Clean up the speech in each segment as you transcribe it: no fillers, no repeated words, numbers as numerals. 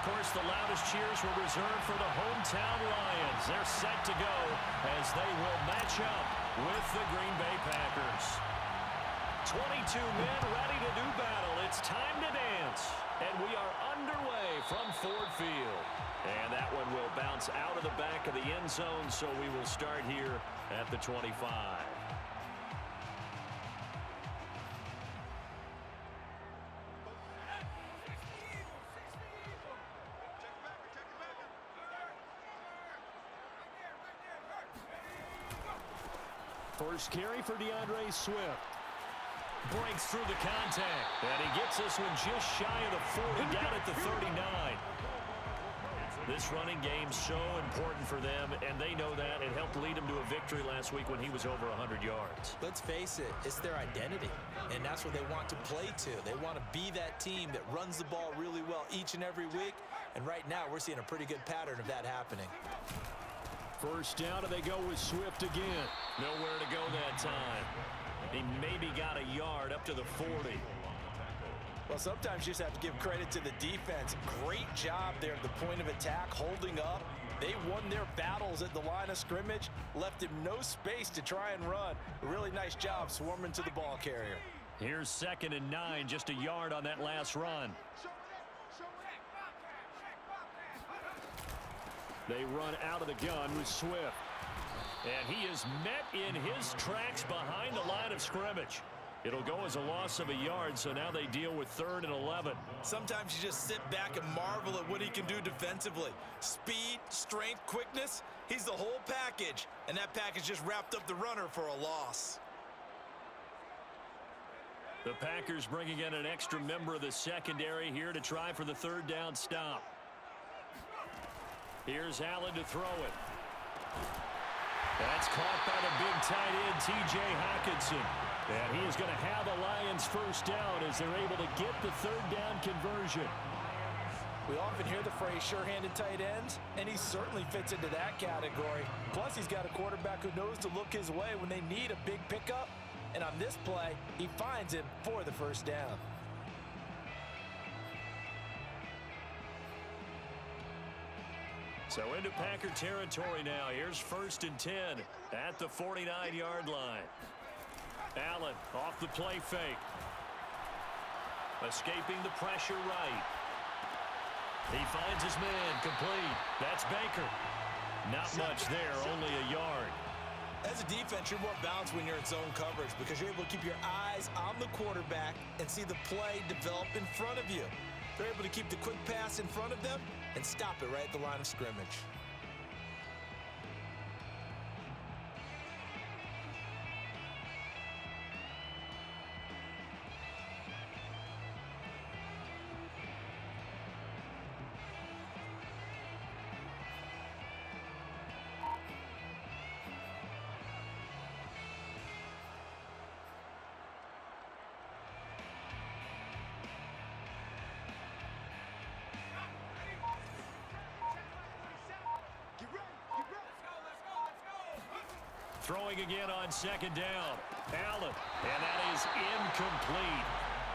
course, the loudest cheers were reserved for the hometown Lions. They're set to go as they will match up with the Green Bay Packers. 22 men ready to do battle. It's time to dance. And we are underway from Ford Field. And that one will bounce out of the back of the end zone, so we will start here at the 25. First carry for DeAndre Swift. Breaks through the contact. And he gets this one just shy of the 40, down at the 39. This running game's so important for them, and they know that. It helped lead them to a victory last week when he was over 100 yards. Let's face it, it's their identity, and that's what they want to play to. They want to be that team that runs the ball really well each and every week, and right now we're seeing a pretty good pattern of that happening. First down, and they go with Swift again. Nowhere to go that time. He maybe got a yard up to the 40. Well, sometimes you just have to give credit to the defense. Great job there at the point of attack, holding up. They won their battles at the line of scrimmage, left him no space to try and run. A really nice job swarming to the ball carrier. Here's 2nd and 9, just a yard on that last run. They run out of the gun with Swift. And he is met in his tracks behind the line of scrimmage. It'll go as a loss of a yard, so now they deal with 3rd and 11. Sometimes you just sit back and marvel at what he can do defensively. Speed, strength, quickness, he's the whole package. And that package just wrapped up the runner for a loss. The Packers bringing in an extra member of the secondary here to try for the 3rd down stop. Here's Allen to throw it. That's caught by the big tight end, T.J. Hockenson. And he is going to have a Lions first down as they're able to get the 3rd down conversion. We often hear the phrase sure-handed tight ends, and he certainly fits into that category. Plus, he's got a quarterback who knows to look his way when they need a big pickup. And on this play, he finds him for the first down. So into Packer territory now. Here's 1st and 10 at the 49-yard line. Allen off the play fake. Escaping the pressure right. He finds his man complete. That's Baker. Not much there, only a yard. As a defense, you're more balanced when you're in zone coverage because you're able to keep your eyes on the quarterback and see the play develop in front of you. They're able to keep the quick pass in front of them and stop it right at the line of scrimmage. Throwing again on 2nd down. Allen, and that is incomplete.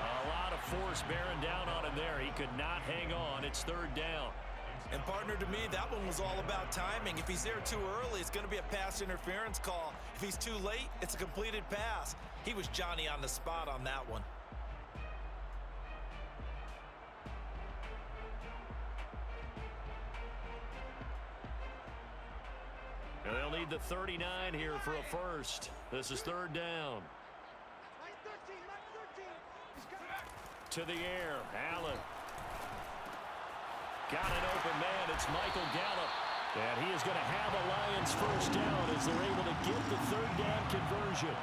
A lot of force bearing down on him there. He could not hang on. It's 3rd down. And partner, to me, that one was all about timing. If he's there too early, it's going to be a pass interference call. If he's too late, it's a completed pass. He was Johnny on the spot on that one. And they'll need the 39 here for a first. This is 3rd down. To the air, Allen. Got an open man. It's Michael Gallup. And he is going to have a Lions first down as they're able to get the 3rd down conversion.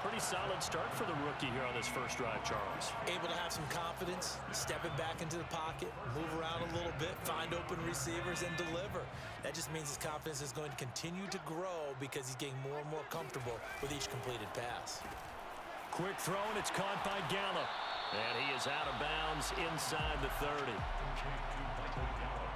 Pretty solid start for the rookie here on this first drive, Charles. Able to have some confidence, stepping back into the pocket, move around a little bit, find open receivers, and deliver. That just means his confidence is going to continue to grow because he's getting more and more comfortable with each completed pass. Quick throw, and it's caught by Gallup. And he is out of bounds inside the 30.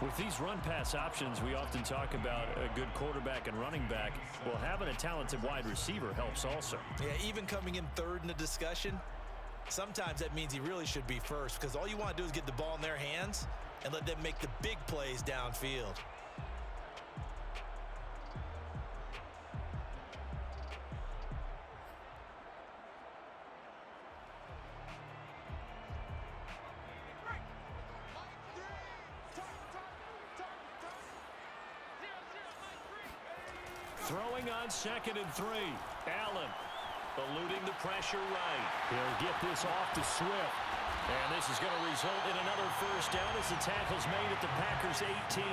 With these run-pass options, we often talk about a good quarterback and running back. Well, having a talented wide receiver helps also. Yeah, even coming in 3rd in the discussion, sometimes that means he really should be first because all you want to do is get the ball in their hands. and let them make the big plays downfield. Throwing on 2nd and 3. Allen eluding the pressure right. He'll get this off to Swift. And this is going to result in another first down as the tackle's made at the Packers' 18.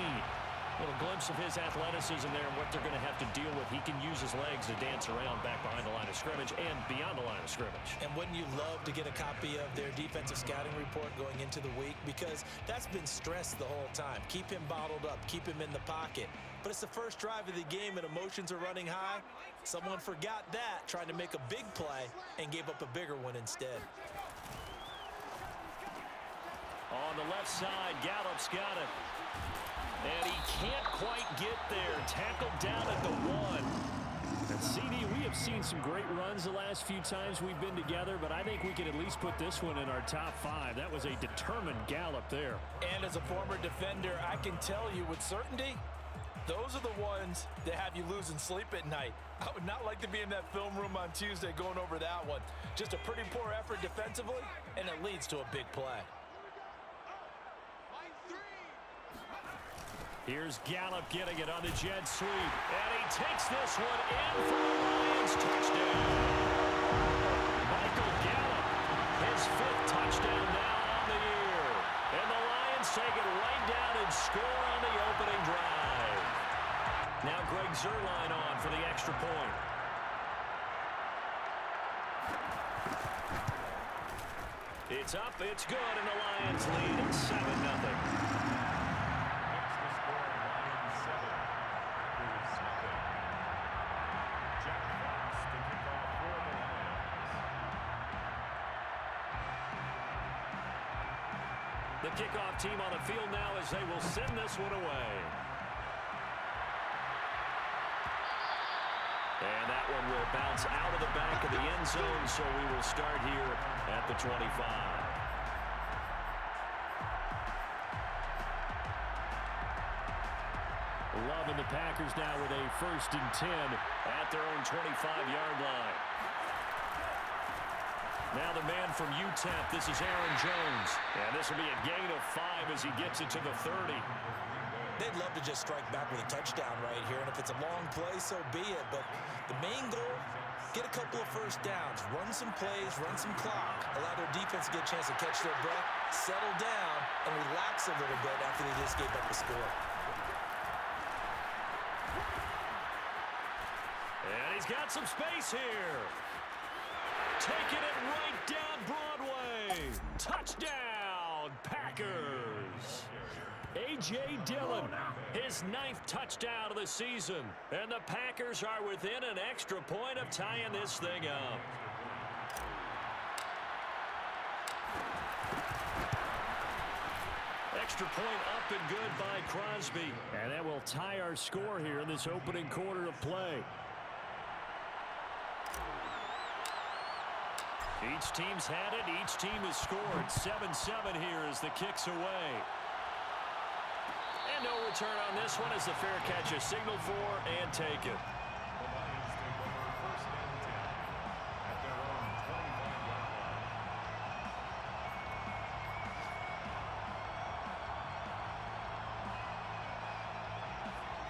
Little glimpse of his athleticism there and what they're going to have to deal with. He can use his legs to dance around back behind the line of scrimmage and beyond the line of scrimmage. And wouldn't you love to get a copy of their defensive scouting report going into the week? Because that's been stressed the whole time. Keep him bottled up. Keep him in the pocket. But it's the first drive of the game and emotions are running high. Someone forgot that, trying to make a big play, and gave up a bigger one instead. On the left side, Gallup's got it. And he can't quite get there. Tackled down at the 1. And CD, we have seen some great runs the last few times we've been together, but I think we can at least put this one in our top 5. That was a determined Gallup there. And as a former defender, I can tell you with certainty, those are the ones that have you losing sleep at night. I would not like to be in that film room on Tuesday going over that one. Just a pretty poor effort defensively, and it leads to a big play. Here's Gallup getting it on the jet sweep. And he takes this one in for the Lions touchdown. Michael Gallup, his 5th touchdown now on the year. And the Lions take it right down and score on the opening drive. Now Greg Zuerlein on for the extra point. It's up, it's good, and the Lions lead 7-0. The kickoff team on the field now as they will send this one away. And that one will bounce out of the back of the end zone, so we will start here at the 25. Loving the Packers now with a 1st and 10 at their own 25-yard line. Now the man from UTEP, this is Aaron Jones. And this will be a gain of 5 as he gets it to the 30. They'd love to just strike back with a touchdown right here, and if it's a long play, so be it. But the main goal, get a couple of first downs, run some plays, run some clock, allow their defense to get a chance to catch their breath, settle down, and relax a little bit after they just gave up a score. And he's got some space here. Taking it right down Broadway. Touchdown, Packers. A.J. Dillon, his 9th touchdown of the season. And the Packers are within an extra point of tying this thing up. Extra point up and good by Crosby. And that will tie our score here in this opening quarter of play. Each team's had it. Each team has scored. 7-7 here as the kick's away. And no return on this one as the fair catch is signaled for and taken.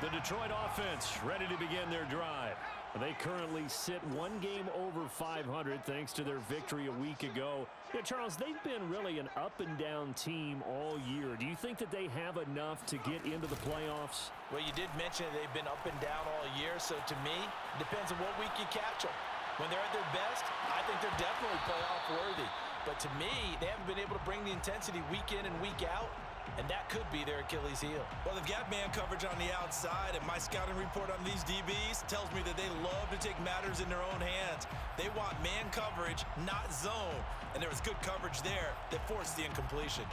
The Detroit offense ready to begin their drive. They currently sit 1 game over 500 thanks to their victory a week ago. Yeah, Charles, they've been really an up-and-down team all year. Do you think that they have enough to get into the playoffs? Well, you did mention that they've been up and down all year, so to me, it depends on what week you catch them. When they're at their best, I think they're definitely playoff worthy. But to me, they haven't been able to bring the intensity week in and week out, and that could be their Achilles heel. Well, they've got man coverage on the outside, and my scouting report on these DBs tells me that they love to take matters in their own hands. They want man coverage, not zone, and there was good coverage there that forced the incompletion.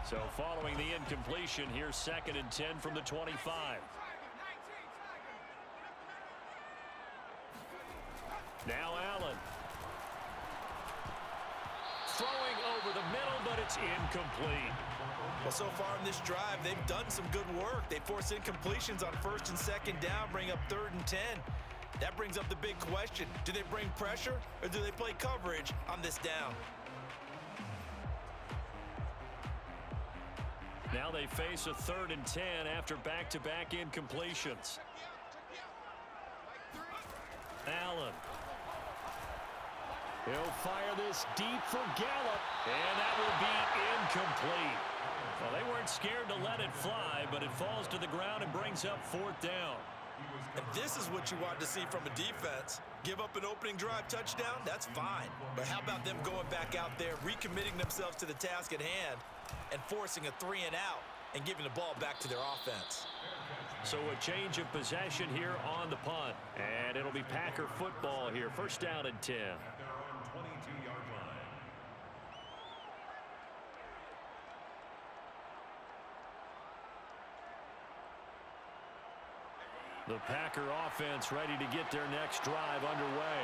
So following the incompletion, here's 2nd and 10 from the 25. Now Allen. Throwing over the middle, but It's incomplete. Well, so far in this drive, they've done some good work. They force incompletions on 1st and 2nd down, bring up 3rd and 10. That brings up the big question. Do they bring pressure or do they play coverage on this down? Now they face a 3rd and 10 after back-to-back incompletions. Allen. He'll fire this deep for Gallup, and that will be incomplete. Well, they weren't scared to let it fly, but it falls to the ground and brings up 4th down. And this is what you want to see from a defense. Give up an opening drive touchdown, that's fine. But how about them going back out there, recommitting themselves to the task at hand, and forcing a 3 and out and giving the ball back to their offense? So a change of possession here on the punt. And it'll be Packer football here. 1st down and 10. The Packer offense ready to get their next drive underway.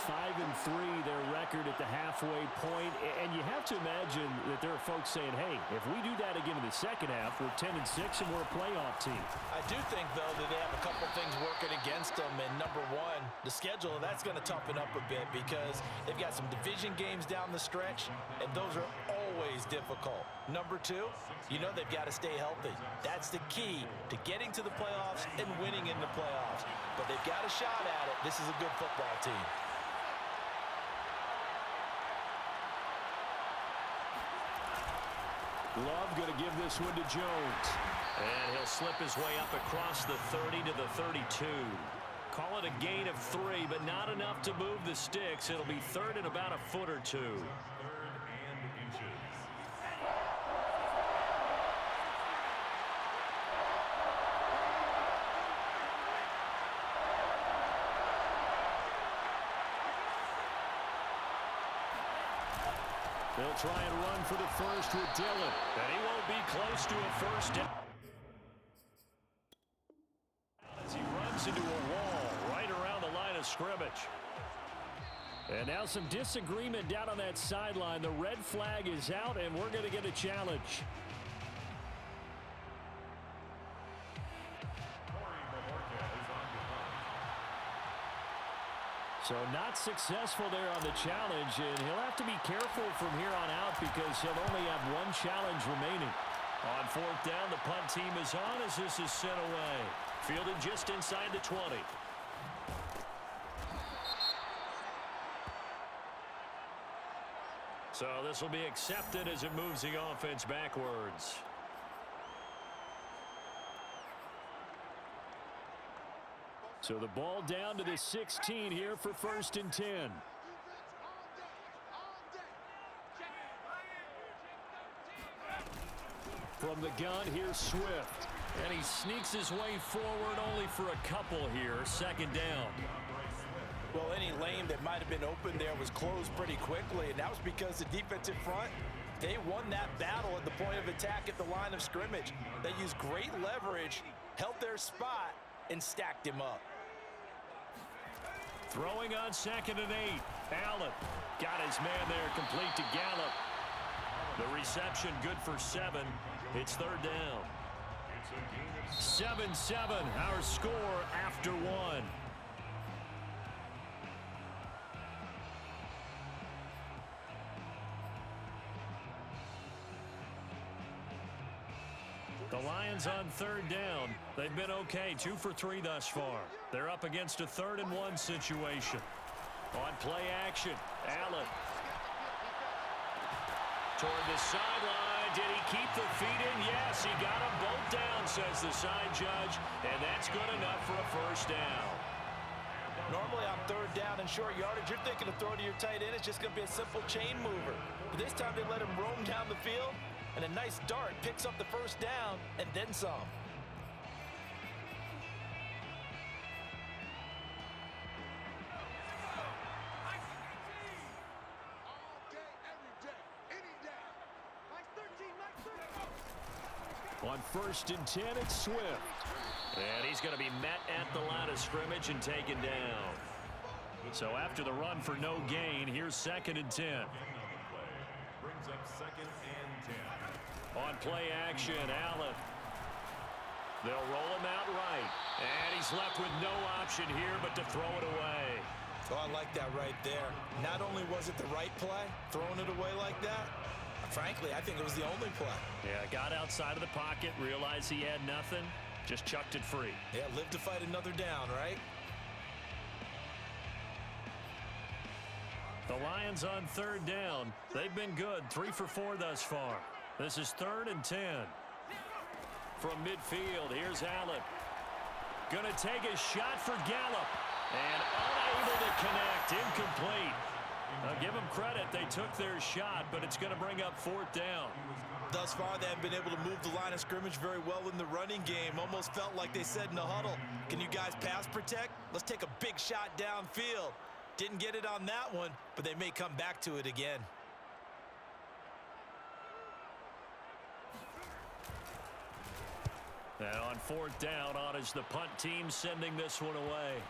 5-3 their record at the halfway point, and you have to imagine that there are folks saying, hey, if we do that again in the second half, we're 10-6 and we're a playoff team. I do think, though, that they have a couple things working against them. And number one, the schedule, that's going to toughen up a bit because they've got some division games down the stretch, and those are always difficult. Number two, you know they've got to stay healthy. That's the key to getting to the playoffs and winning in the playoffs. But they've got a shot at it. This is a good football team. Love going to give this one to Jones. And he'll slip his way up across the 30 to the 32. Call it a gain of 3, but not enough to move the sticks. It'll be 3rd and about a foot or two. They'll try and run for the first with Dillon. And he won't be close to a first down. As he runs into a wall right around the line of scrimmage. And now some disagreement down on that sideline. The red flag is out, and we're going to get a challenge. So not successful there on the challenge, and he'll have to be careful from here on out because he'll only have one challenge remaining. On 4th down, the punt team is on as this is sent away. Fielded just inside the 20. So this will be accepted as it moves the offense backwards. So the ball down to the 16 here for 1st and 10. From the gun, here's Swift. And he sneaks his way forward only for a couple here. 2nd down. Well, any lane that might have been open there was closed pretty quickly, and that was because the defensive front, they won that battle at the point of attack at the line of scrimmage. They used great leverage, held their spot, and stacked him up. Throwing on 2nd and 8. Allen got his man there, complete to Gallup. The reception good for 7. It's 3rd down. 7-7, our score after 1. The Lions on 3rd down. They've been okay, 2 for 3 thus far. They're up against a 3rd and 1 situation. On play action, Allen. Toward the sideline. Did he keep the feet in? Yes, he got them both down, says the side judge. And that's good enough for a 1st down. Normally on 3rd down and short yardage, you're thinking to throw to your tight end. It's just going to be a simple chain mover. But this time they let him roam down the field. And a nice dart picks up the 1st down and then some. On 1st and 10, it's Swift. And he's going to be met at the line of scrimmage and taken down. So after the run for no gain, here's 2nd and 10. brings up 2nd and 10. On play action, Allen. They'll roll him out right. And he's left with no option here but to throw it away. Oh, I like that right there. Not only was it the right play, throwing it away like that, frankly, I think it was the only play. Yeah, got outside of the pocket, realized he had nothing, just chucked it free. Yeah, live to fight another down, right? The Lions on 3rd down. They've been good, 3 for 4 thus far. This is 3rd and 10. From midfield, here's Allen. Gonna take a shot for Gallup. And unable to connect, incomplete. I'll give them credit, they took their shot, but it's gonna bring up 4th down. Thus far, they haven't been able to move the line of scrimmage very well in the running game. Almost felt like they said in the huddle, can you guys pass protect? Let's take a big shot downfield. Didn't get it on that one, but they may come back to it again. And on 4th down, on is the punt team sending this one away.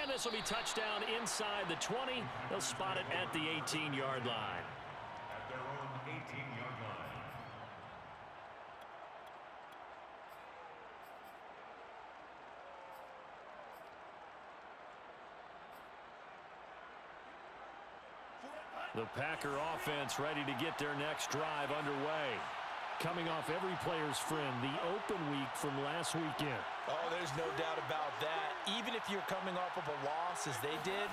And this will be touchdown inside the 20. They'll spot it at the 18-yard line. At their own 18-yard line. The Packer offense ready to get their next drive underway. Coming off every player's friend, the open week from last weekend. Oh, there's no doubt about that. Even if you're coming off of a loss as they did,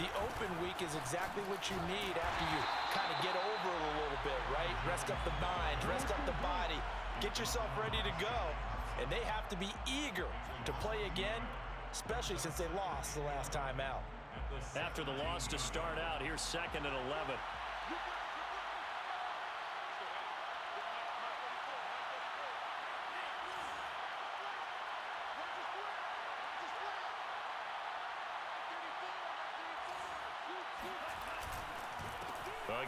the open week is exactly what you need after you kind of get over it a little bit, right? Rest up the mind, rest up the body, get yourself ready to go. And they have to be eager to play again, especially since they lost the last time out. After the loss to start out, here's 2nd and 11.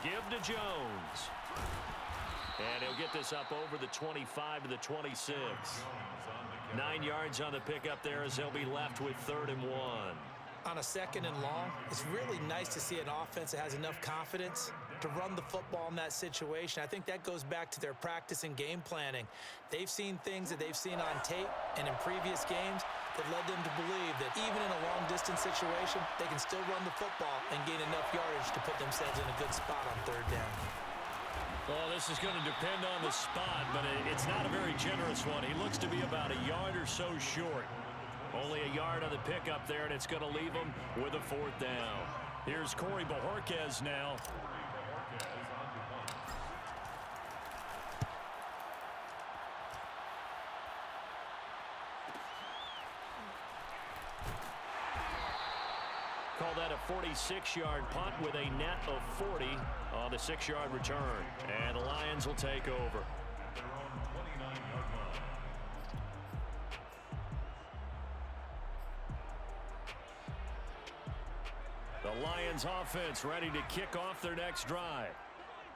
Give to Jones. And he'll get this up over the 25 to the 26. 9 yards on the pickup there as they'll be left with 3rd and 1. On a 2nd and long, it's really nice to see an offense that has enough confidence to run the football in that situation. I think that goes back to their practice and game planning. They've seen things that they've seen on tape and in previous games that led them to believe that even in a long-distance situation, they can still run the football and gain enough yardage to put themselves in a good spot on 3rd down. Well, this is going to depend on the spot, but it's not a very generous one. He looks to be about a yard or so short. Only a yard on the pickup there, and it's going to leave him with a 4th down. Here's Corey Bojorquez now. Call that a 46-yard punt with a net of 40 on the 6-yard return. And the Lions will take over. The Lions offense ready to kick off their next drive.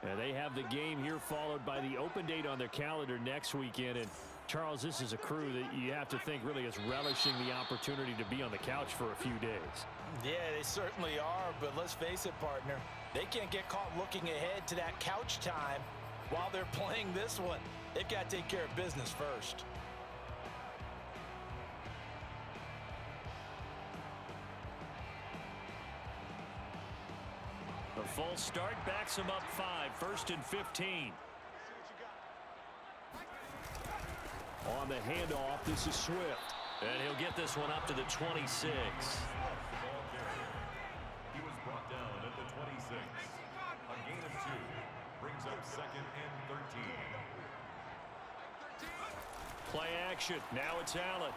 And they have the game here followed by the open date on their calendar next weekend. And Charles, this is a crew that you have to think really is relishing the opportunity to be on the couch for a few days. Yeah, they certainly are, but let's face it, partner. They can't get caught looking ahead to that couch time while they're playing this one. They've got to take care of business first. The full start backs him up 5, 1st and 15. On the handoff, this is Swift. And he'll get this one up to the 26. He was brought down at the 26. A gain of 2 brings up 2nd and 13. Play action. Now it's Allen.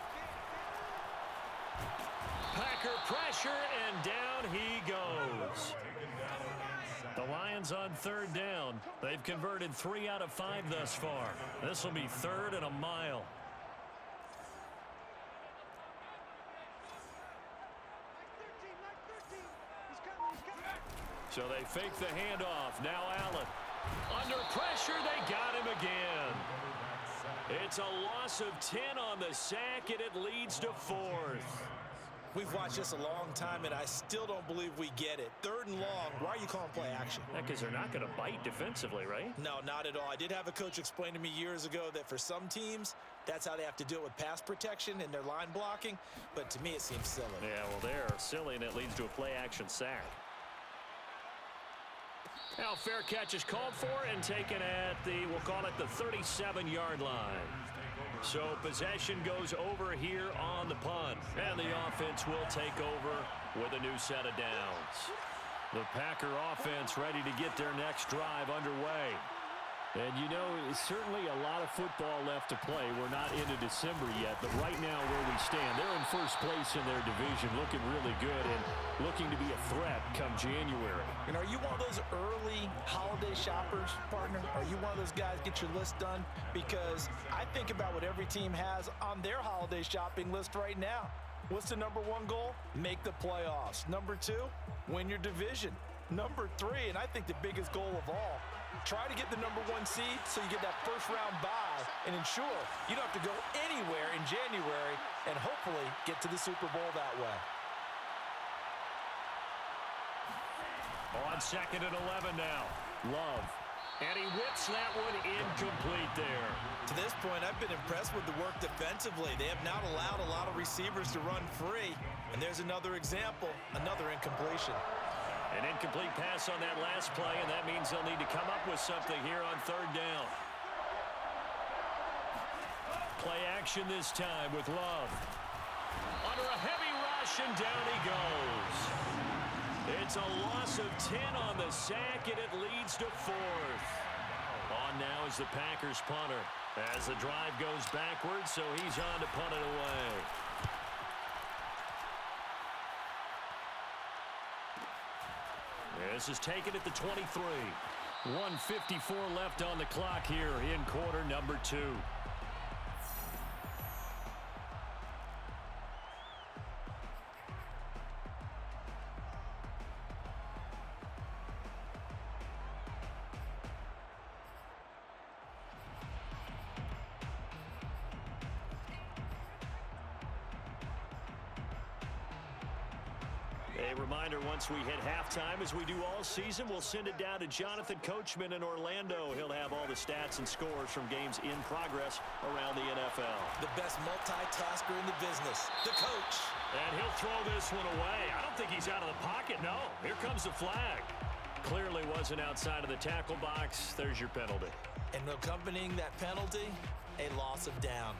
Packer pressure, and down he goes. The Lions on 3rd down. They've converted 3 out of 5 thus far. This will be 3rd and a mile. So they fake the handoff. Now Allen. Under pressure, they got him again. It's a loss of 10 on the sack, and it leads to 4th. We've watched this a long time, and I still don't believe we get it. 3rd and long, why are you calling play action? Because they're not going to bite defensively, right? No, not at all. I did have a coach explain to me years ago that for some teams, that's how they have to deal with pass protection and their line blocking. But to me, it seems silly. Yeah, well, they're silly, and it leads to a play action sack. Now, fair catch is called for and taken at the, we'll call it the 37-yard line. So possession goes over here on the punt, and the offense will take over with a new set of downs. The Packer offense ready to get their next drive underway. And, you know, certainly a lot of football left to play. We're not into December yet, but right now where we stand, they're in first place in their division, looking really good and looking to be a threat come January. And are you one of those early holiday shoppers, partner? Are you one of those guys get your list done? Because I think about what every team has on their holiday shopping list right now. What's the number 1 goal? Make the playoffs. Number 2, win your division. Number 3, and I think the biggest goal of all, try to get the number 1 seed so you get that first round bye and ensure you don't have to go anywhere in January and hopefully get to the Super Bowl that way. On 2nd and 11 now. Love. And he whips that one incomplete there. To this point, I've been impressed with the work defensively. They have not allowed a lot of receivers to run free. And there's another example, another incompletion. An incomplete pass on that last play, and that means they'll need to come up with something here on 3rd down. Play action this time with Love. Under a heavy rush, and down he goes. It's a loss of 10 on the sack, and it leads to 4th. On now is the Packers punter as the drive goes backwards, so he's on to punt it away. This is taken at the 23. 1:54 left on the clock here in quarter number 2. A reminder, once we hit halftime, as we do all season, we'll send it down to Jonathan Coachman in Orlando. He'll have all the stats and scores from games in progress around the NFL. The best multitasker in the business, the coach. And he'll throw this one away. I don't think he's out of the pocket, no. Here comes the flag. Clearly wasn't outside of the tackle box. There's your penalty. And accompanying that penalty, a loss of down.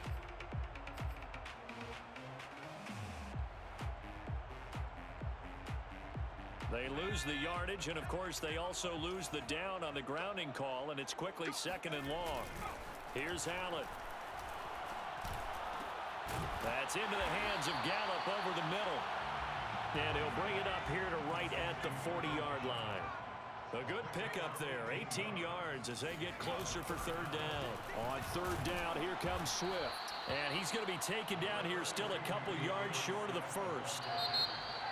They lose the yardage, and of course they also lose the down on the grounding call, and it's quickly 2nd and long. Here's Allen. That's into the hands of Gallup over the middle. And he'll bring it up here to right at the 40-yard line. A good pickup there, 18 yards as they get closer for 3rd down. On 3rd down, here comes Swift. And he's going to be taken down here still a couple yards short of the 1st.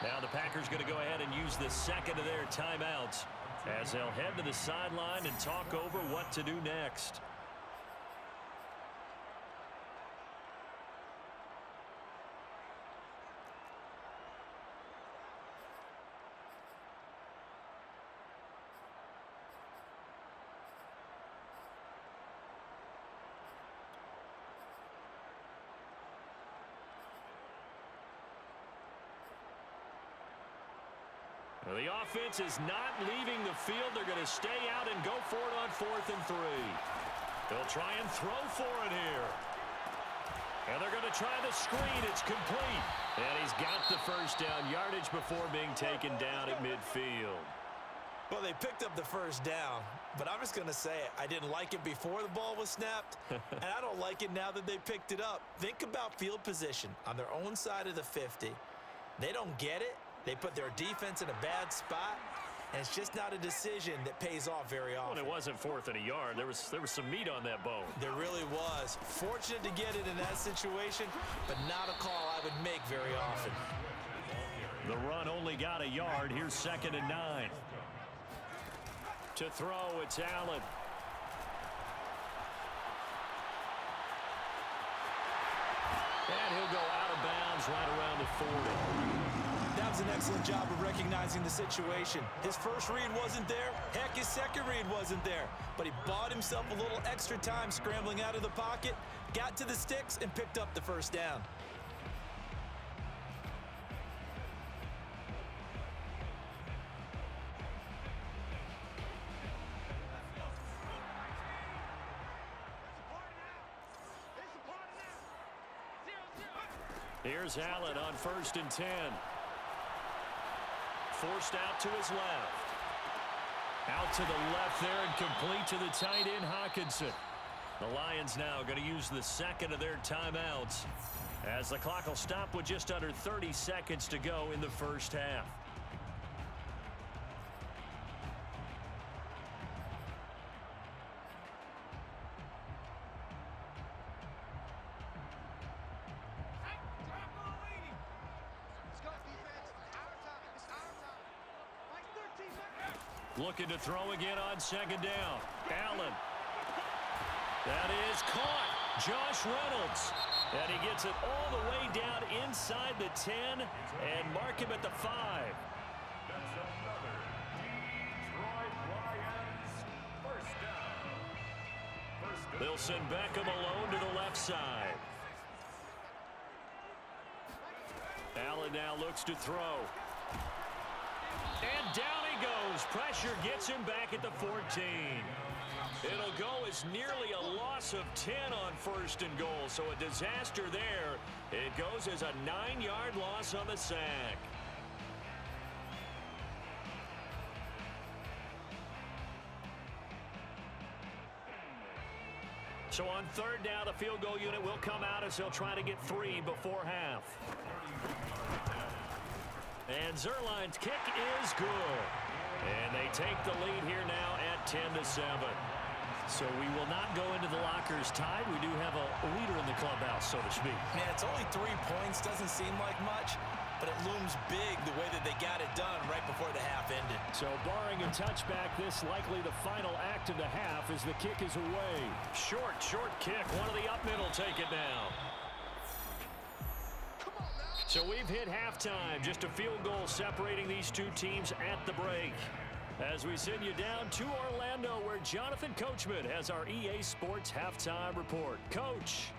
Now the Packers going to go ahead and use the 2nd of their timeouts as they'll head to the sideline and talk over what to do next. Well, the offense is not leaving the field. They're going to stay out and go for it on 4th and 3. They'll try and throw for it here. And they're going to try the screen. It's complete. And he's got the first down yardage before being taken down at midfield. Well, they picked up the first down, but I'm just going to say it. I didn't like it before the ball was snapped, and I don't like it now that they picked it up. Think about field position on their own side of the 50. They don't get it. They put their defense in a bad spot, and it's just not a decision that pays off very often. Well, it wasn't 4th and a yard. There was some meat on that bone. There really was. Fortunate to get it in that situation, but not a call I would make very often. The run only got a yard. Here's 2nd and 9. To throw, it's Allen. And he'll go out of bounds comes right around the 40. That was an excellent job of recognizing the situation. His first read wasn't there. Heck, his second read wasn't there. But he bought himself a little extra time scrambling out of the pocket, got to the sticks, and picked up the first down. Here's Allen on 1st and 10. Forced out to his left. Out to the left there and complete to the tight end, Hockenson. The Lions now going to use the second of their timeouts as the clock will stop with just under 30 seconds to go in the first half. Looking to throw again on 2nd down. Allen. That is caught. Josh Reynolds. And he gets it all the way down inside the 10 and mark him at the 5. That's another Detroit Lions first down. They'll send Beckham alone to the left side. Allen now looks to throw. And down he goes. Pressure gets him back at the 14. It'll go as nearly a loss of 10 on 1st and goal. So a disaster there. It goes as a 9-yard loss on the sack. So on 3rd down, the field goal unit will come out as they'll try to get 3 before half. And Zerline's kick is good. And they take the lead here now at 10-7. So we will not go into the lockers tied. We do have a leader in the clubhouse, so to speak. Yeah, it's only 3 points. Doesn't seem like much, but it looms big the way that they got it done right before the half ended. So barring a touchback, this likely the final act of the half as the kick is away. Short kick. One of the up middle take it now. So we've hit halftime. Just a field goal separating these two teams at the break. As we send you down to Orlando, where Jonathan Coachman has our EA Sports halftime report. Coach.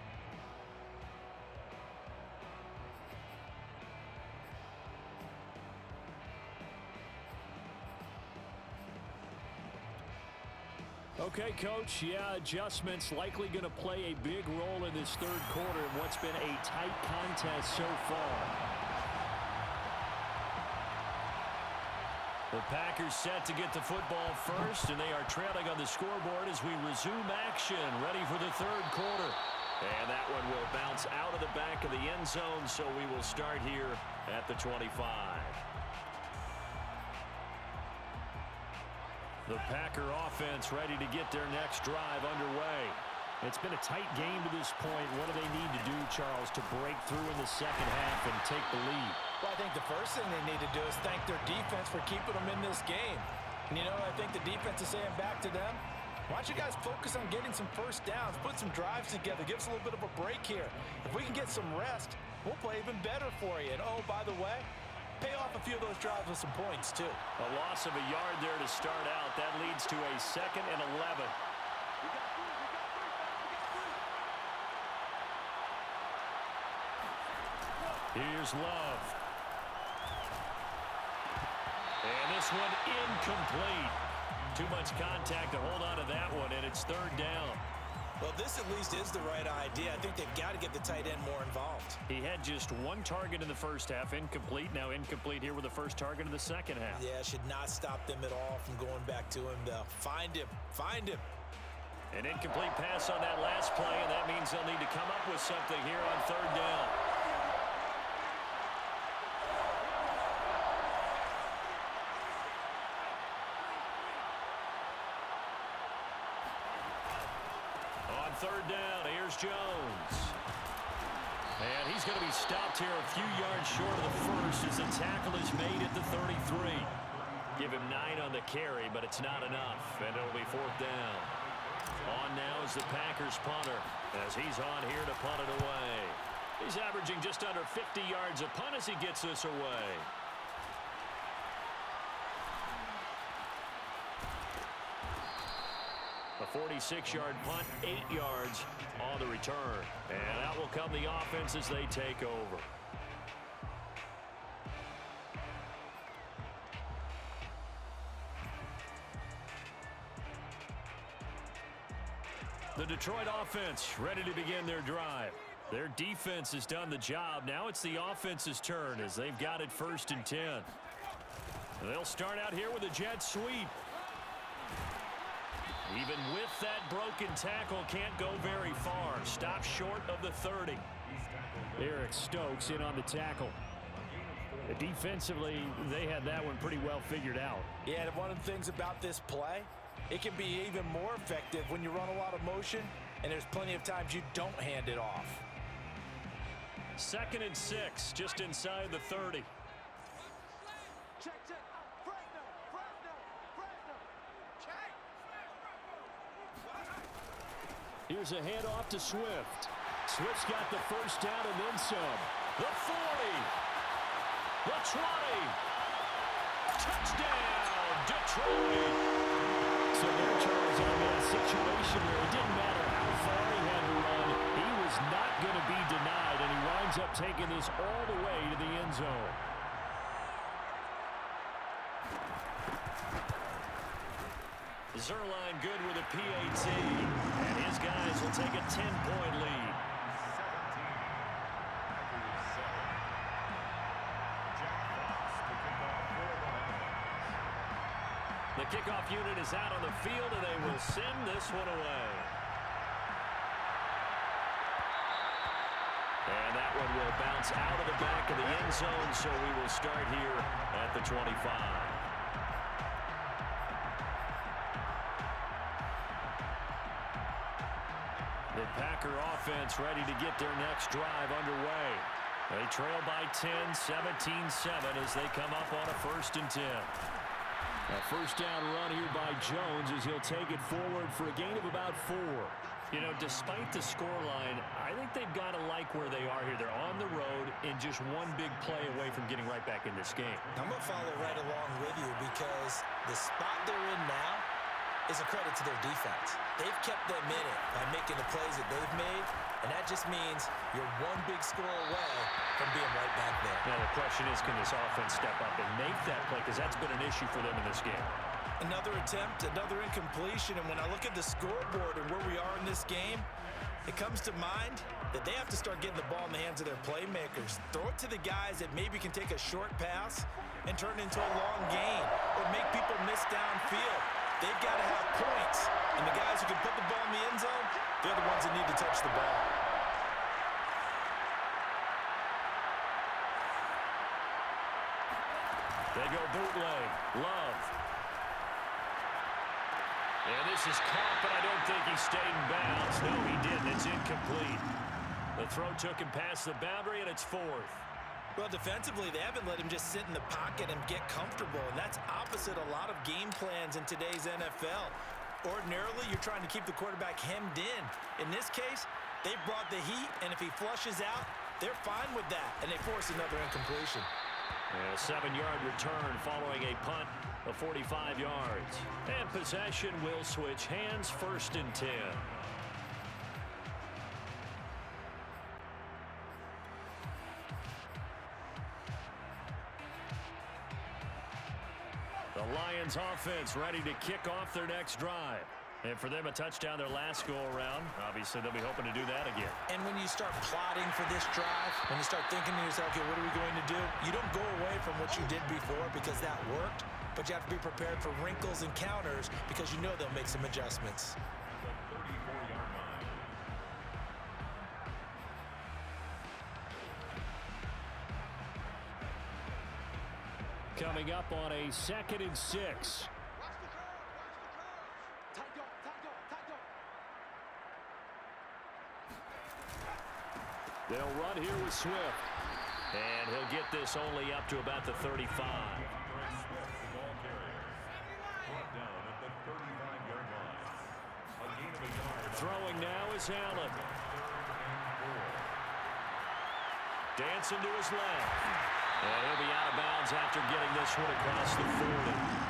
Okay, Coach, yeah, adjustments likely going to play a big role in this 3rd quarter in what's been a tight contest so far. The Packers set to get the football first, and they are trailing on the scoreboard as we resume action, ready for the 3rd quarter. And that one will bounce out of the back of the end zone, so we will start here at the 25. The Packer offense ready to get their next drive underway. It's been a tight game to this point. What do they need to do, Charles, to break through in the second half and take the lead? Well, I think the first thing they need to do is thank their defense for keeping them in this game. And, you know, I think the defense is saying back to them, why don't you guys focus on getting some first downs, put some drives together, give us a little bit of a break here. If we can get some rest, we'll play even better for you. And, oh, by the way, pay off a few of those drives with some points, too. A loss of a yard there to start out. That leads to a 2nd and 11. Here's Love. And this one incomplete. Too much contact to hold on to that one, and it's 3rd down. Well, this at least is the right idea. I think they've got to get the tight end more involved. He had just 1 target in the first half, incomplete. Now incomplete here with the first target in the second half. Yeah, should not stop them at all from going back to him, though. Find him. An incomplete pass on that last play, and that means they'll need to come up with something here on 3rd down. On 3rd down, here's Jones. And he's going to be stopped here a few yards short of the first as the tackle is made at the 33. Give him 9 on the carry, but it's not enough, and it'll be 4th down. On now is the Packers punter as he's on here to punt it away. He's averaging just under 50 yards a punt as he gets this away. A 46-yard punt, 8 yards on the return. And out will come the offense as they take over. The Detroit offense ready to begin their drive. Their defense has done the job. Now it's the offense's turn as they've got it 1st and 10. They'll start out here with a jet sweep. Even with that broken tackle, can't go very far. Stops short of the 30. Eric Stokes in on the tackle. Defensively, they had that one pretty well figured out. Yeah, and one of the things about this play, it can be even more effective when you run a lot of motion, and there's plenty of times you don't hand it off. 2nd and 6, just inside the 30. Here's a handoff to Swift. Swift's got the first down and then some. The 40. The 20. Touchdown, Detroit. So there, Charles, on that situation where it didn't matter how far he had to run, he was not going to be denied, and he winds up taking this all the way to the end zone. Zerline good with a PAT, and his guys will take a 10-point lead. 17. The kickoff unit is out on the field, and they will send this one away. And that one will bounce out of the back of the end zone, so we will start here at the 25. The Packer offense ready to get their next drive underway. They trail by 10, 17-7 as they come up on a 1st and 10. A first down run here by Jones as he'll take it forward for a gain of about 4. You know, despite the scoreline, I think they've got to like where they are here. They're on the road and just one big play away from getting right back in this game. I'm going to follow right along with you because the spot they're in now is a credit to their defense. They've kept them in it by making the plays that they've made, and that just means you're one big score away from being right back there. Now the question is, can this offense step up and make that play? Because that's been an issue for them in this game. Another attempt, another incompletion, and when I look at the scoreboard and where we are in this game, it comes to mind that they have to start getting the ball in the hands of their playmakers. Throw it to the guys that maybe can take a short pass and turn it into a long gain or make people miss downfield. They've got to have points, and the guys who can put the ball in the end zone, they're the ones that need to touch the ball. They go bootleg. Love. And this is caught, but I don't think he stayed in bounds. No, he didn't. It's incomplete. The throw took him past the boundary, and it's 4th. Well, defensively, they haven't let him just sit in the pocket and get comfortable, and that's opposite a lot of game plans in today's NFL. Ordinarily, you're trying to keep the quarterback hemmed in. In this case, they brought the heat, and if he flushes out, they're fine with that, and they force another incompletion. And a 7-yard return following a punt of 45 yards. And possession will switch hands, 1st and 10. The Lions offense ready to kick off their next drive. And for them, a touchdown their last go-around. Obviously, they'll be hoping to do that again. And when you start plotting for this drive, when you start thinking to yourself, okay, what are we going to do? You don't go away from what you did before because that worked, but you have to be prepared for wrinkles and counters because you know they'll make some adjustments. The 34-yard line. Coming up on a 2nd and 6. They'll run here with Swift. And he'll get this only up to about the 35. Throwing now is Allen. dancing to his left. And he'll be out of bounds after getting this one across the 40.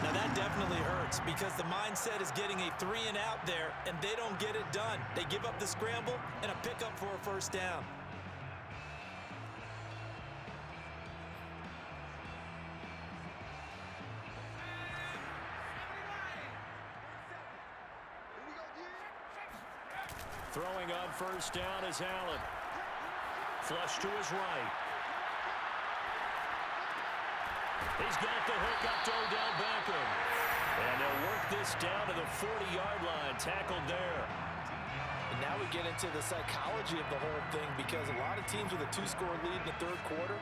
Now that definitely hurts because the mindset is getting a 3-and-out there, and they don't get it done. They give up the scramble and a pickup for a first down. Throwing on first down is Allen. Flush to his right. He's got the hook up to Odell Beckham. And they'll work this down to the 40-yard line. Tackled there. And now we get into the psychology of the whole thing because a lot of teams with a 2-score lead in the third quarter,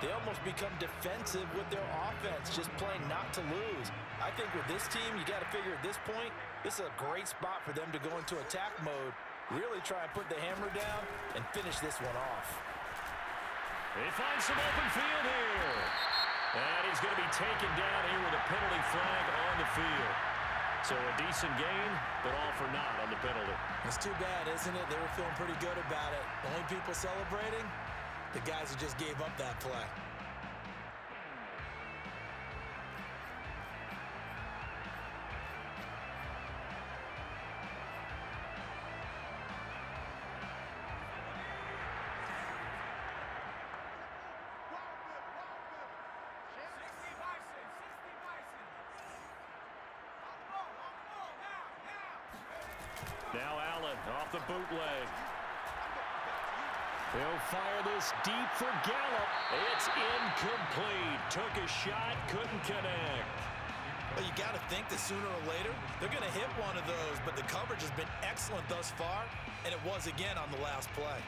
they almost become defensive with their offense, just playing not to lose. I think with this team, you got to figure at this point, this is a great spot for them to go into attack mode, really try and put the hammer down and finish this one off. He finds some open field here. And he's going to be taken down here with a penalty flag on the field. So a decent gain, but all for naught on the penalty. It's too bad, isn't it? They were feeling pretty good about it. The only people celebrating, the guys who just gave up that play. Now Allen off the bootleg. He'll fire this deep for Gallup. It's incomplete. Took a shot, couldn't connect. Well, you got to think that sooner or later, they're going to hit one of those, but the coverage has been excellent thus far, and it was again on the last play.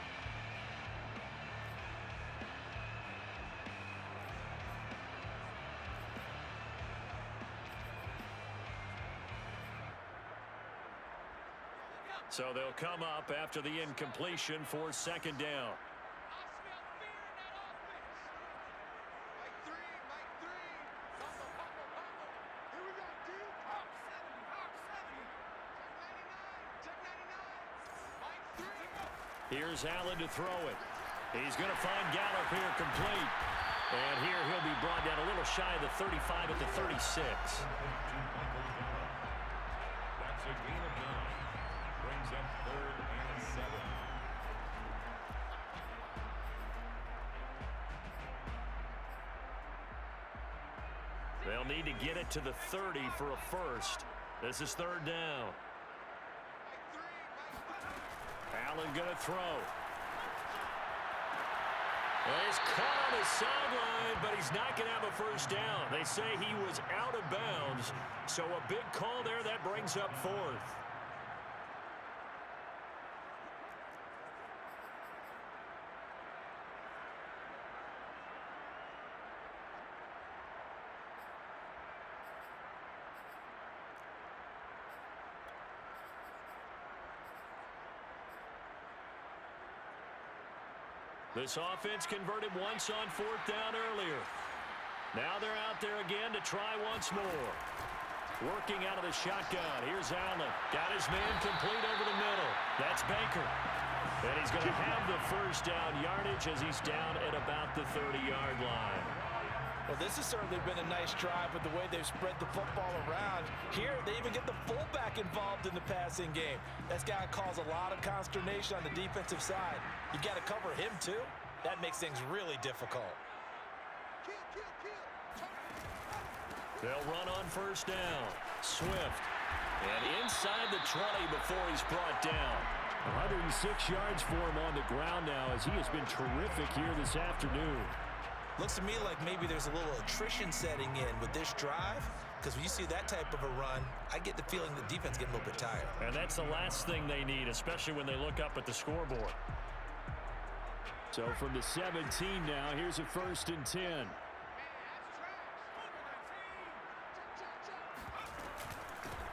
So they'll come up after the incompletion for second down. Here's Allen to throw it. He's going to find Gallup here complete. And here he'll be brought down a little shy of the 35 at the 36. That's a gain of 9. Brings up 3rd and 7. They'll need to get it to the 30 for a first. This is 3rd down. Allen going to throw. Well, he's caught on the sideline, but he's not going to have a first down. They say he was out of bounds, so a big call there that brings up 4th. This offense converted once on 4th down earlier. Now they're out there again to try once more. Working out of the shotgun. Here's Allen. Got his man complete over the middle. That's Baker. And he's going to have the first down yardage as he's down at about the 30-yard line. Well, this has certainly been a nice drive with the way they've spread the football around. Here, they even get the fullback involved in the passing game. That's got to cause a lot of consternation on the defensive side. You got to cover him, too. That makes things really difficult. They'll run on first down. Swift. And inside the 20 before he's brought down. 106 yards for him on the ground now as he has been terrific here this afternoon. Looks to me like maybe there's a little attrition setting in with this drive, because when you see that type of a run, I get the feeling the defense getting a little bit tired. And that's the last thing they need, especially when they look up at the scoreboard. So from the 17 now, here's a 1st and 10.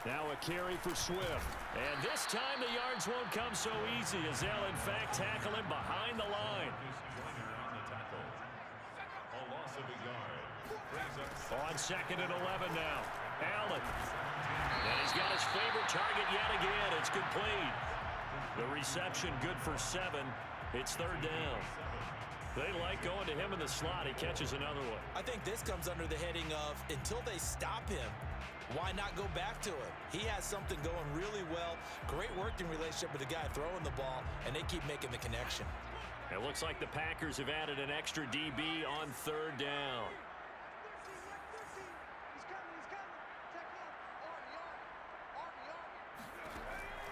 Now a carry for Swift. And this time the yards won't come so easy as they'll in fact tackle him behind the line. On 2nd and 11 now. Allen. And he's got his favorite target yet again. It's complete. The reception good for 7. It's third down. They like going to him in the slot. He catches another one. I think this comes under the heading of until they stop him, why not go back to him? He has something going really well. Great working relationship with the guy throwing the ball, and they keep making the connection. It looks like the Packers have added an extra DB on third down.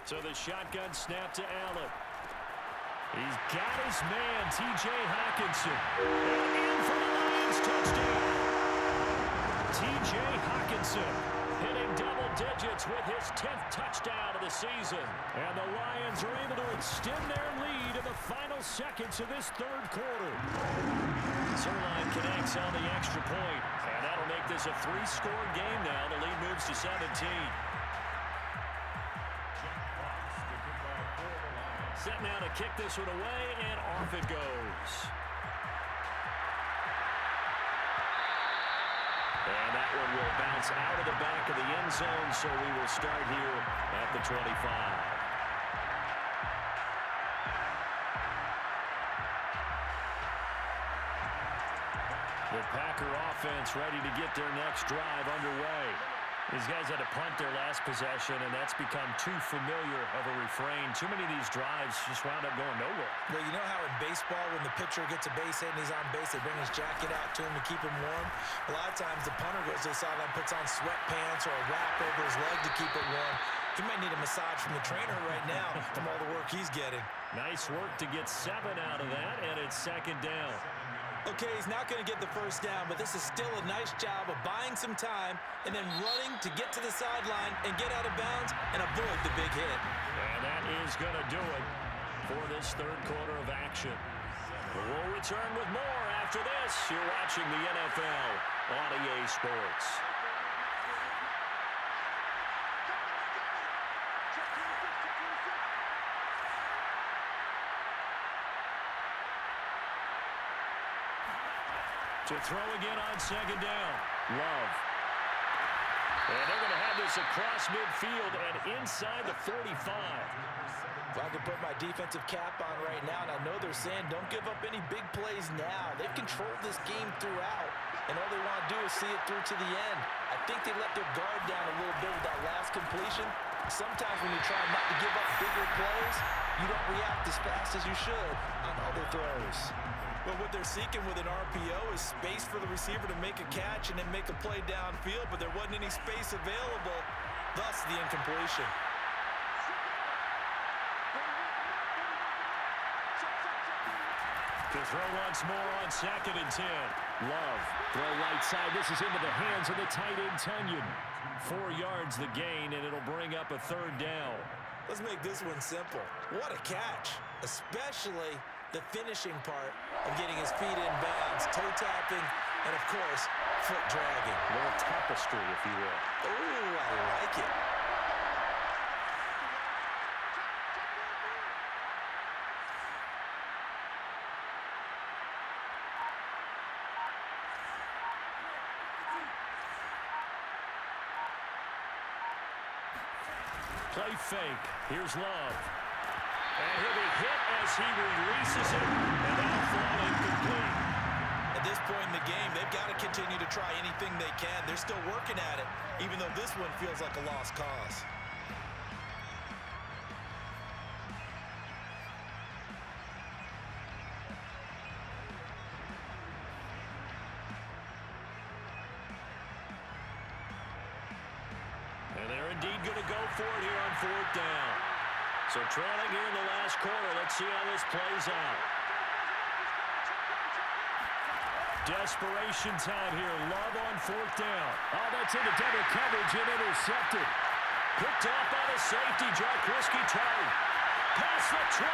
So the shotgun snap to Allen. He's got his man, T.J. Hockenson. And in for the Lions touchdown. T.J. Hockenson hitting double digits with his 10th touchdown of the season. And the Lions are able to extend their lead in the final seconds of this third quarter. Zerline connects on the extra point. And that'll make this a 3-score game now. The lead moves to 17. Set now to kick this one away, and off it goes. And that one will bounce out of the back of the end zone, so we will start here at the 25. The Packer offense ready to get their next drive underway. These guys had to punt their last possession, and that's become too familiar of a refrain. Too many of these drives just wound up going nowhere. Well, you know how in baseball, when the pitcher gets a base hit and he's on base, they bring his jacket out to him to keep him warm? A lot of times the punter goes to the sideline, puts on sweatpants or a wrap over his leg to keep it warm. He might need a massage from the trainer right now from all the work he's getting. Nice work to get 7 out of that, and it's second down. Okay, he's not going to get the first down, but this is still a nice job of buying some time and then running to get to the sideline and get out of bounds and avoid the big hit. And that is going to do it for this third quarter of action. We'll return with more after this. You're watching the NFL on EA Sports. To throw again on second down. Love. And they're going to have this across midfield and inside the 45. If I could put my defensive cap on right now, and I know they're saying don't give up any big plays now. They've controlled this game throughout, and all they want to do is see it through to the end. I think they let their guard down a little bit with that last completion. Sometimes when you try not to give up bigger plays, you don't react as fast as you should on other throws. But what they're seeking with an RPO is space for the receiver to make a catch and then make a play downfield, but there wasn't any space available, thus the incompletion. To throw once more on second and 10. Love. Throw right side. This is into the hands of the tight end, Tunyon. 4 yards the gain, and it'll bring up a third down. Let's make this one simple. What a catch, especially the finishing part of getting his feet in bounds, toe tapping, and of course, foot dragging. A little tapestry, if you will. Ooh, I like it. Play fake. Here's Love. And he'll be hit as he releases it, and that'll fall incomplete. At this point in the game, they've got to continue to try anything they can. They're still working at it, even though this one feels like a lost cause. And they're indeed going to go for it here on fourth down. So trailing here in the last quarter. Let's see how this plays out. Desperation time here. Love on fourth down. Oh, that's into double coverage and intercepted. Picked off by the safety, Jaquiski Tartt. Past the 20.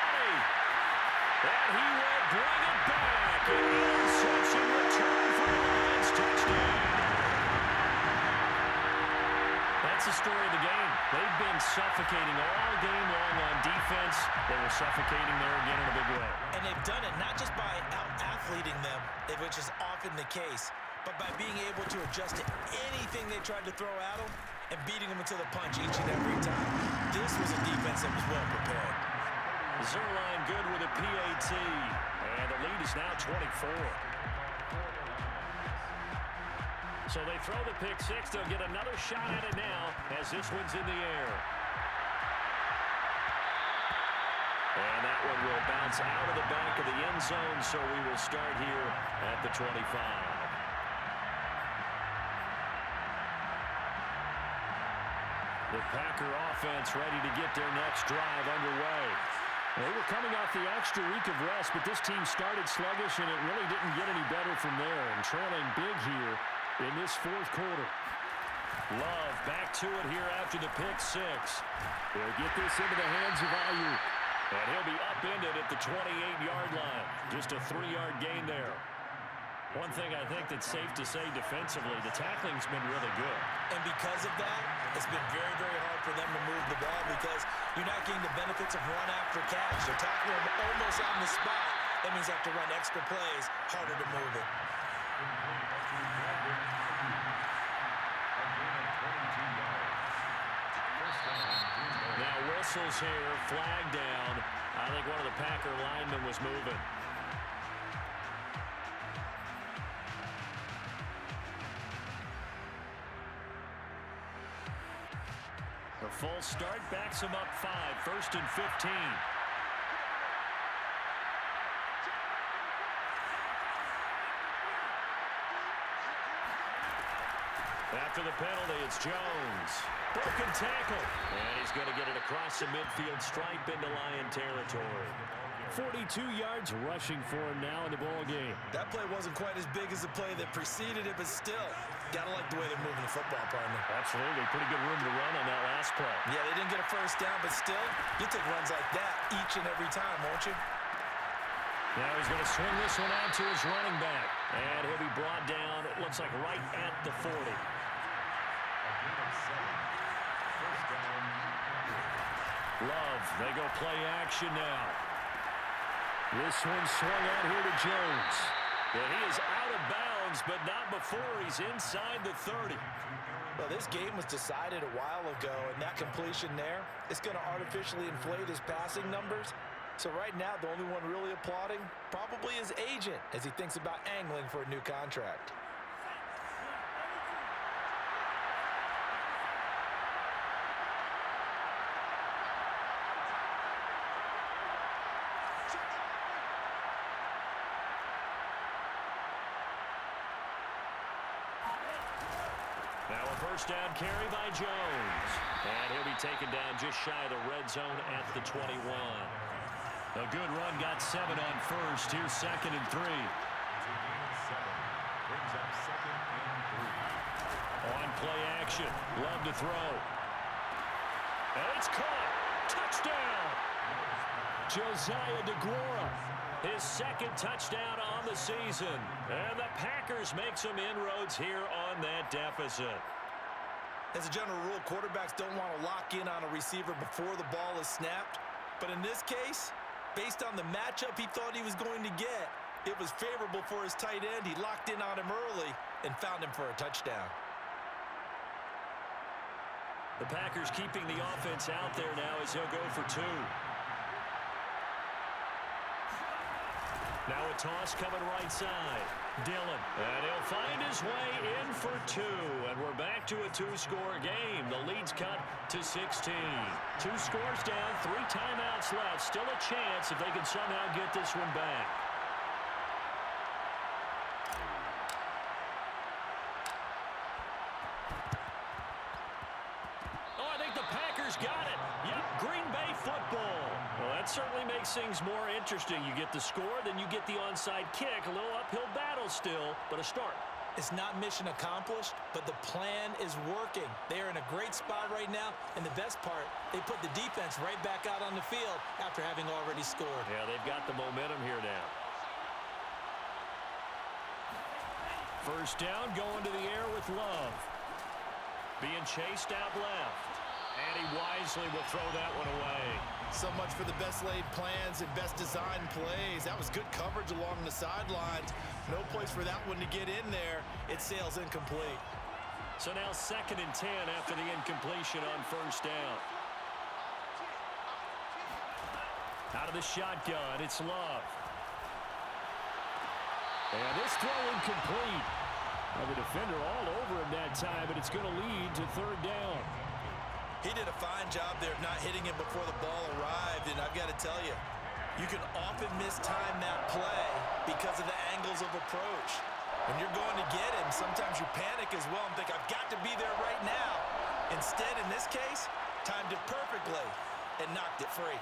And he will bring it back. An interception return for the Lions touchdown. That's the story of the game. They've been suffocating all game long on defense. They were suffocating there again in a big way. And they've done it not just by out-athleting them, which is often the case, but by being able to adjust to anything they tried to throw at them and beating them until the punch each and every time. This was a defense that was well prepared. Zerline good with a PAT. And the lead is now 24. So they throw the pick six. They'll get another shot at it now as this one's in the air. And that one will bounce out of the back of the end zone, so we will start here at the 25. The Packer offense ready to get their next drive underway. They were coming off the extra week of rest, but this team started sluggish, and it really didn't get any better from there, and trailing big here in this fourth quarter. Love back to it here after the pick six. They'll get this into the hands of Ayuk. And he'll be upended at the 28-yard line. Just a 3-yard gain there. One thing I think that's safe to say defensively, the tackling's been really good. And because of that, it's been very, very hard for them to move the ball because you're not getting the benefits of run after catch. They're tackling them almost on the spot. That means they have to run extra plays, harder to move it. Now whistles here, flag down. I think one of the Packer linemen was moving. The full start backs him up 5, 1st and 15. After the penalty, it's Jones. Broken tackle. And he's going to get it across the midfield stripe into Lion territory. 42 yards rushing for him now in the ball game. That play wasn't quite as big as the play that preceded it, but still, gotta like the way they're moving the football, partner. Absolutely. Pretty good room to run on that last play. Yeah, they didn't get a first down, but still, you take runs like that each and every time, won't you? Now he's going to swing this one out to his running back. And he'll be brought down, it looks like right at the 40. Love, they go play action now. This one swung out here to Jones. Well, he is out of bounds, but not before he's inside the 30. Well, this game was decided a while ago, and that completion there is going to artificially inflate his passing numbers. So right now, the only one really applauding probably his agent as he thinks about angling for a new contract. Now a first down carry by Jones. And he'll be taken down just shy of the red zone at the 21. A good run, got 7 on first. Here's 2nd and 3. Brings up 2nd and 3. On play action. Love to throw. And it's caught. Touchdown. Josiah DeGuara. His 2nd touchdown on the season. And the Packers make some inroads here on that deficit. As a general rule, quarterbacks don't want to lock in on a receiver before the ball is snapped. But in this case, based on the matchup he thought he was going to get, it was favorable for his tight end. He locked in on him early and found him for a touchdown. The Packers keeping the offense out there now as he'll go for 2. Now a toss coming right side. Dillon. And he'll find his way in for 2. And we're back to a 2-score game. The lead's cut to 16. 2 scores down, 3 timeouts left. Still a chance if they can somehow get this one back. Oh, I think the Packers got it. Yep, Green Bay football. Well, that certainly makes things more interesting. You get the score, then you get the onside kick. A little uphill battle still, but a start. It's not mission accomplished, but the plan is working. They are in a great spot right now, and the best part, they put the defense right back out on the field after having already scored. Yeah, they've got the momentum here now. First down, going to the air with Love. Being chased out left. And he wisely will throw that one away. So much for the best laid plans and best designed plays. That was good coverage along the sidelines. No place for that one to get in there. It sails incomplete. So now 2nd and 10 after the incompletion on first down. Out of the shotgun, it's Love. And this throw incomplete. Well, the defender all over him that time, but it's going to lead to third down. He did a fine job there of not hitting him before the ball arrived, and I've got to tell you, you can often mistime that play because of the angles of approach. When you're going to get him, sometimes you panic as well and think, I've got to be there right now. Instead, in this case, timed it perfectly and knocked it free.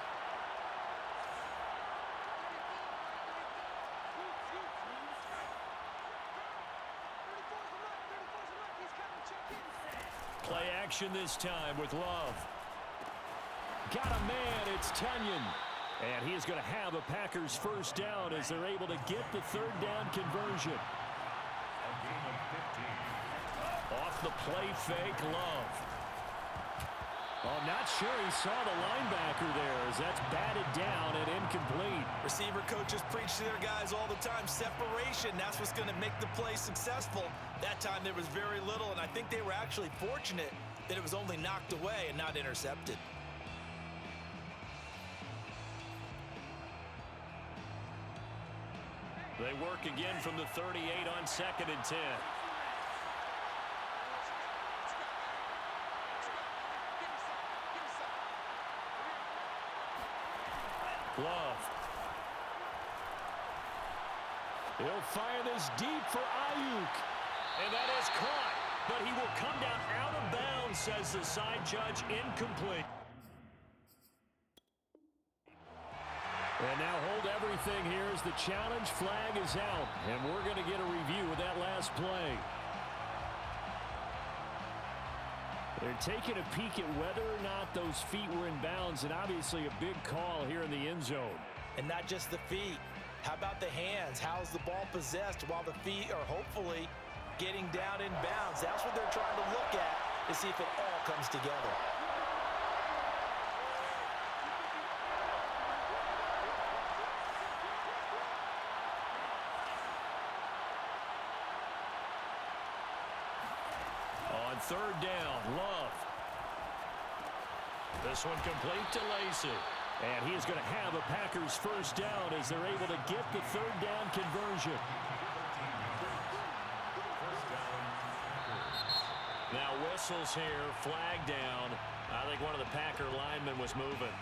Play action this time with Love. Got a man, it's Tunyon. And he is going to have a Packers first down as they're able to get the third down conversion. Off the play fake, Love. Oh, I'm not sure he saw the linebacker there as that's batted down and incomplete. Receiver coaches preach to their guys all the time. Separation, that's what's going to make the play successful. That time there was very little, and I think they were actually fortunate that it was only knocked away and not intercepted. They work again from the 38 on 2nd and 10. Love. He'll fire this deep for Ayuk. And that is caught. But he will come down out of bounds, says the side judge, incomplete. And now hold everything here as the challenge flag is out. And we're going to get a review of that last play. They're taking a peek at whether or not those feet were in bounds, and obviously a big call here in the end zone. And not just the feet. How about the hands? How's the ball possessed while the feet are hopefully getting down in bounds? That's what they're trying to look at to see if it all comes together. On third down, Love. This one complete to Lacy. And he is going to have a Packers first down as they're able to get the third down conversion. Now whistles here, flag down. I think one of the Packer linemen was moving.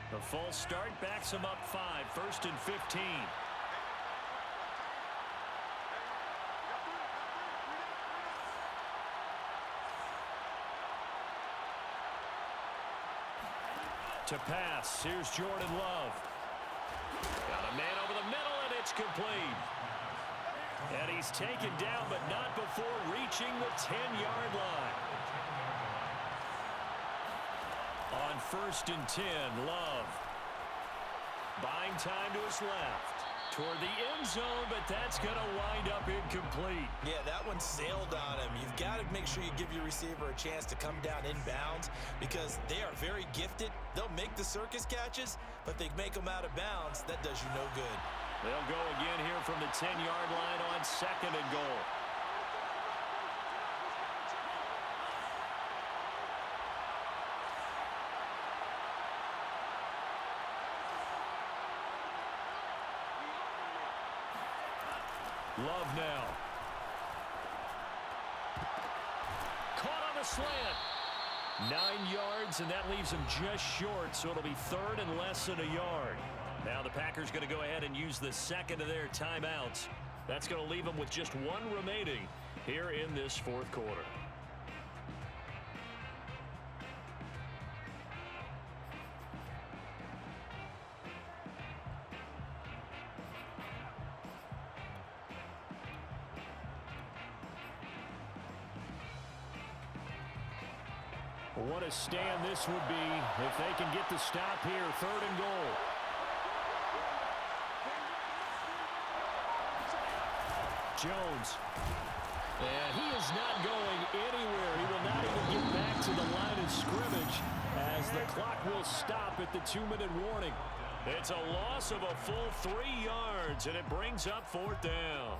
The false start backs him up 5, 1st and 15. To pass, here's Jordan Love. Got a man over the middle, and it's complete. And he's taken down, but not before reaching the 10-yard line. On 1st and 10, Love. Buying time to his left. Toward the end zone, but that's going to wind up incomplete. Yeah, that one sailed on him. You've got to make sure you give your receiver a chance to come down inbounds because they are very gifted. They'll make the circus catches, but they make them out of bounds. That does you no good. They'll go again here from the 10-yard line on 2nd and goal. Love now. Caught on the slant. 9 yards, and that leaves him just short, so it'll be 3rd and less than a yard. Now the Packers going to go ahead and use the second of their timeouts. That's going to leave them with just 1 remaining here in this 4th quarter. What a stand this would be if they can get the stop here. 3rd and goal. Jones. And he is not going anywhere. He will not even get back to the line of scrimmage as the clock will stop at the 2-minute warning. It's a loss of a full 3 yards, and it brings up 4th down.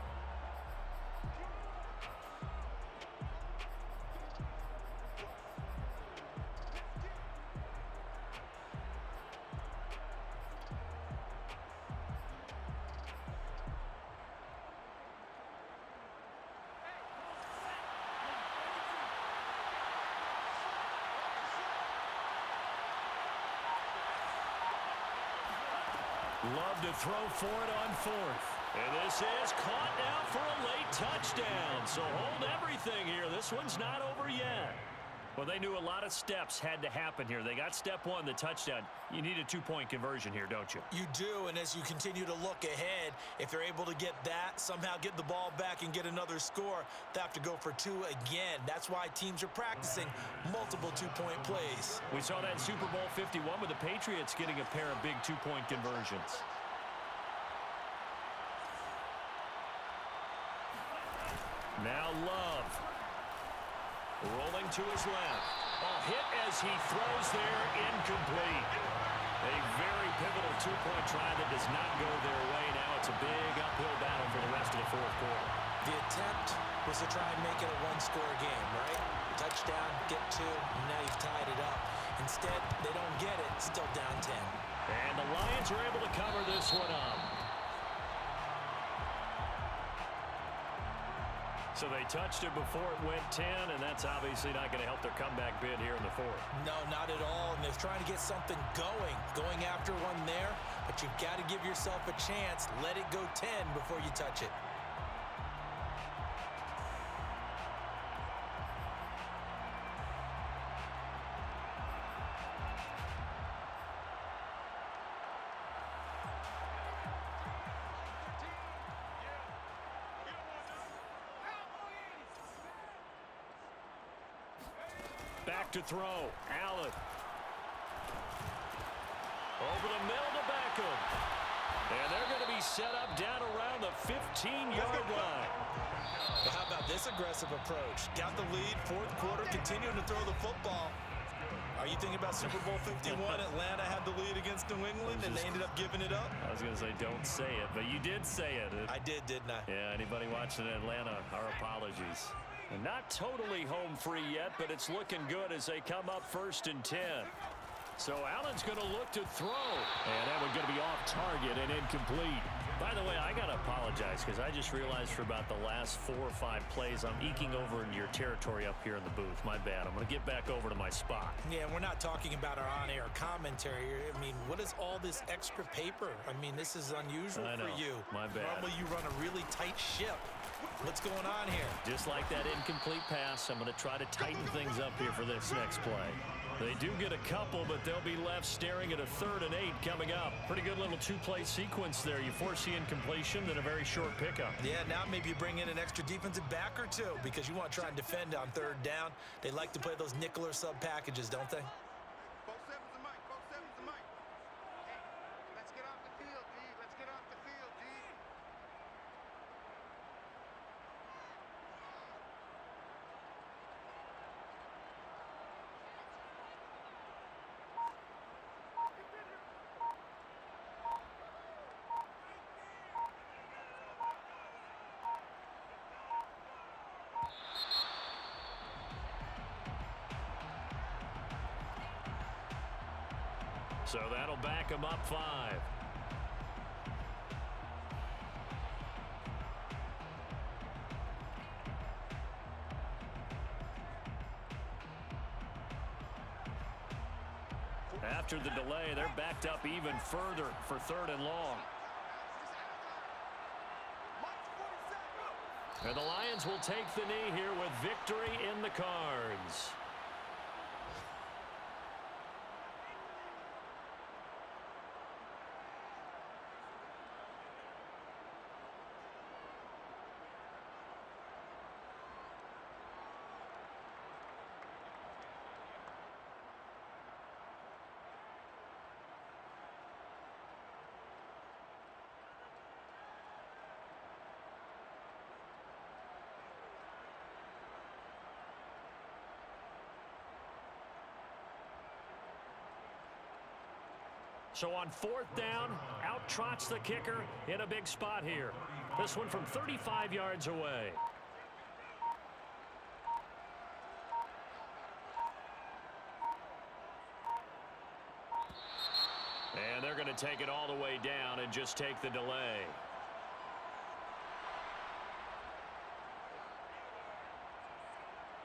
Love to throw for it on fourth. And this is caught now for a late touchdown. So hold everything here. This one's not over yet. Well, they knew a lot of steps had to happen here. They got step one, the touchdown. You need a two-point conversion here, don't you? You do, and as you continue to look ahead, if they're able to get that, somehow get the ball back and get another score, they have to go for two again. That's why teams are practicing multiple two-point plays. We saw that in Super Bowl 51 with the Patriots getting a pair of big two-point conversions. Now Love. Rolling to his left. A hit as he throws there, incomplete. A very pivotal two-point try that does not go their way. Now it's a big uphill battle for the rest of the fourth quarter. The attempt was to try and make it a one-score game, right? Touchdown, get two, and now you've tied it up. Instead, they don't get it, still down 10. And the Lions are able to cover this one up. So they touched it before it went 10, and that's obviously not going to help their comeback bid here in the fourth. No, not at all, and they're trying to get something going after one there, but you've got to give yourself a chance. Let it go 10 before you touch it. Back to throw. Allen. Over the middle to Beckham. And they're going to be set up down around the 15-yard line. Well, how about this aggressive approach? Got the lead, fourth quarter, continuing to throw the football. Are you thinking about Super Bowl 51? Atlanta had the lead against New England, and they ended up giving it up? I was going to say, don't say it, but you did say it. I did, didn't I? Yeah, anybody watching Atlanta, our apologies. And not totally home free yet, but it's looking good as they come up 1st and 10. So Allen's going to look to throw. And that one's going to be off target and incomplete. By the way, I got to apologize because I just realized for about the last 4 or 5 plays, I'm eking over into your territory up here in the booth. My bad. I'm going to get back over to my spot. Yeah, we're not talking about our on-air commentary. I mean, what is all this extra paper? I mean, this is unusual for you. My bad. Normally you run a really tight ship. What's going on here? Just like that incomplete pass, I'm going to try to tighten things up here for this next play. They do get a couple, but they'll be left staring at a 3rd and 8 coming up. Pretty good little two-play sequence there. You force the incompletion, then a very short pickup. Yeah, now maybe you bring in an extra defensive back or two because you want to try and defend on 3rd down. They like to play those nickel or sub packages, don't they? So that'll back them up 5. After the delay, they're backed up even further for 3rd and long. And the Lions will take the knee here with victory in the cards. So on 4th down, out trots the kicker in a big spot here. This one from 35 yards away. And they're going to take it all the way down and just take the delay.